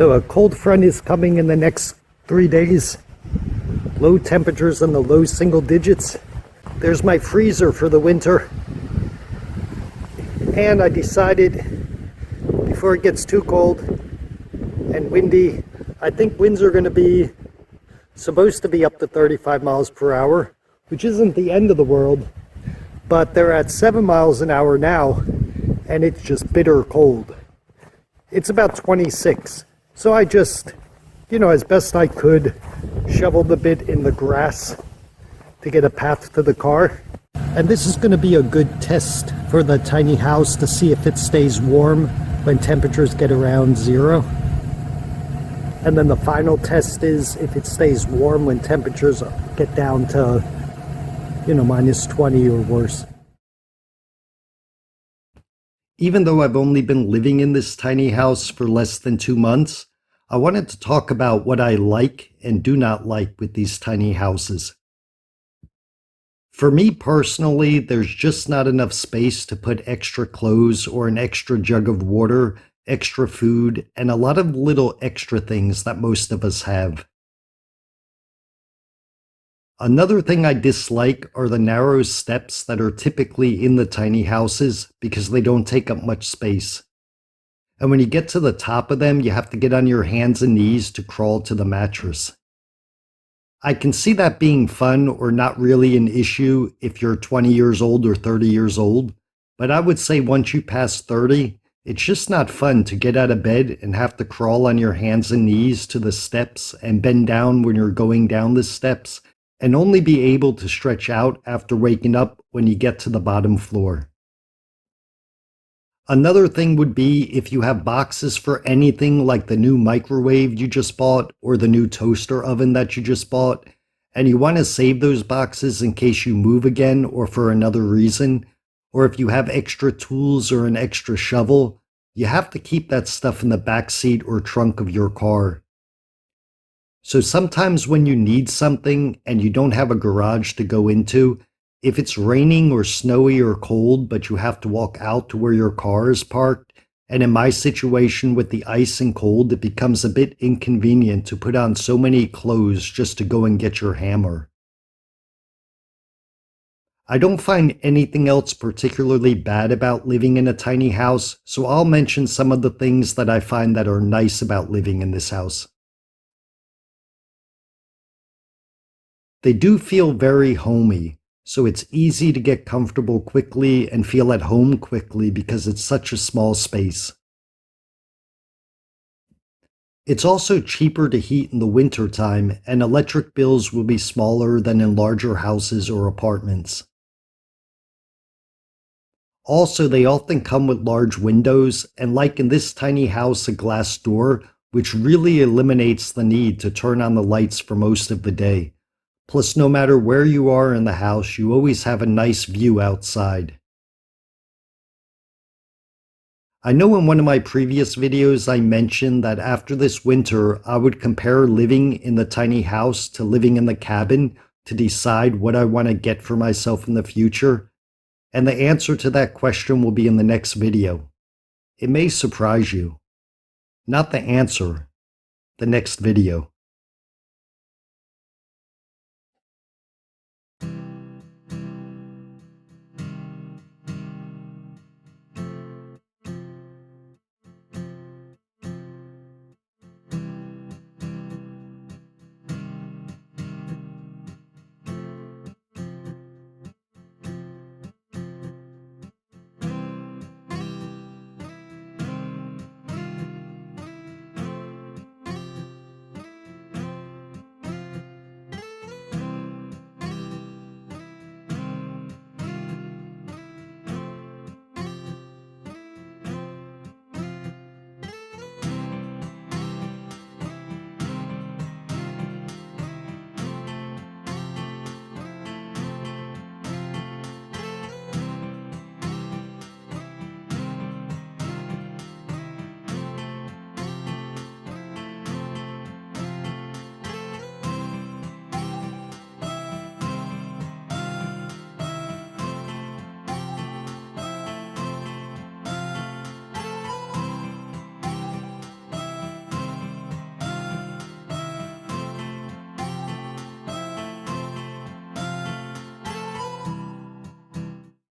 So a cold front is coming in the next 3 days. Low temperatures in the low single digits. There's my freezer for the winter. And I decided before it gets too cold and windy, I think winds are going to be supposed to be up to 35 miles per hour, which isn't the end of the world, but they're at 7 miles an hour now, and it's just bitter cold. It's about 26. So I just, as best I could, shoveled a bit in the grass to get a path to the car. And this is going to be a good test for the tiny house to see if it stays warm when temperatures get around 0. And then the final test is if it stays warm when temperatures get down to, minus 20 or worse. Even though I've only been living in this tiny house for less than 2 months, I wanted to talk about what I like and do not like with these tiny houses. For me personally, there's just not enough space to put extra clothes or an extra jug of water, extra food, and a lot of little extra things that most of us have. Another thing I dislike are the narrow steps that are typically in the tiny houses because they don't take up much space. And when you get to the top of them, you have to get on your hands and knees to crawl to the mattress. I can see that being fun or not really an issue if you're 20 years old or 30 years old, but I would say once you pass 30, it's just not fun to get out of bed and have to crawl on your hands and knees to the steps and bend down when you're going down the steps, and only be able to stretch out after waking up when you get to the bottom floor. Another thing would be if you have boxes for anything like the new microwave you just bought or the new toaster oven that you just bought, and you want to save those boxes in case you move again or for another reason, or if you have extra tools or an extra shovel, you have to keep that stuff in the back seat or trunk of your car. So sometimes when you need something and you don't have a garage to go into, if it's raining or snowy or cold, but you have to walk out to where your car is parked, and in my situation with the ice and cold, it becomes a bit inconvenient to put on so many clothes just to go and get your hammer. I don't find anything else particularly bad about living in a tiny house, so I'll mention some of the things that I find that are nice about living in this house. They do feel very homey, so it's easy to get comfortable quickly and feel at home quickly because it's such a small space. It's also cheaper to heat in the winter time, and electric bills will be smaller than in larger houses or apartments. Also, they often come with large windows, and like in this tiny house, a glass door, which really eliminates the need to turn on the lights for most of the day. Plus, no matter where you are in the house, you always have a nice view outside. I know in one of my previous videos I mentioned that after this winter, I would compare living in the tiny house to living in the cabin to decide what I want to get for myself in the future. And the answer to that question will be in the next video. It may surprise you. Not the answer, the next video.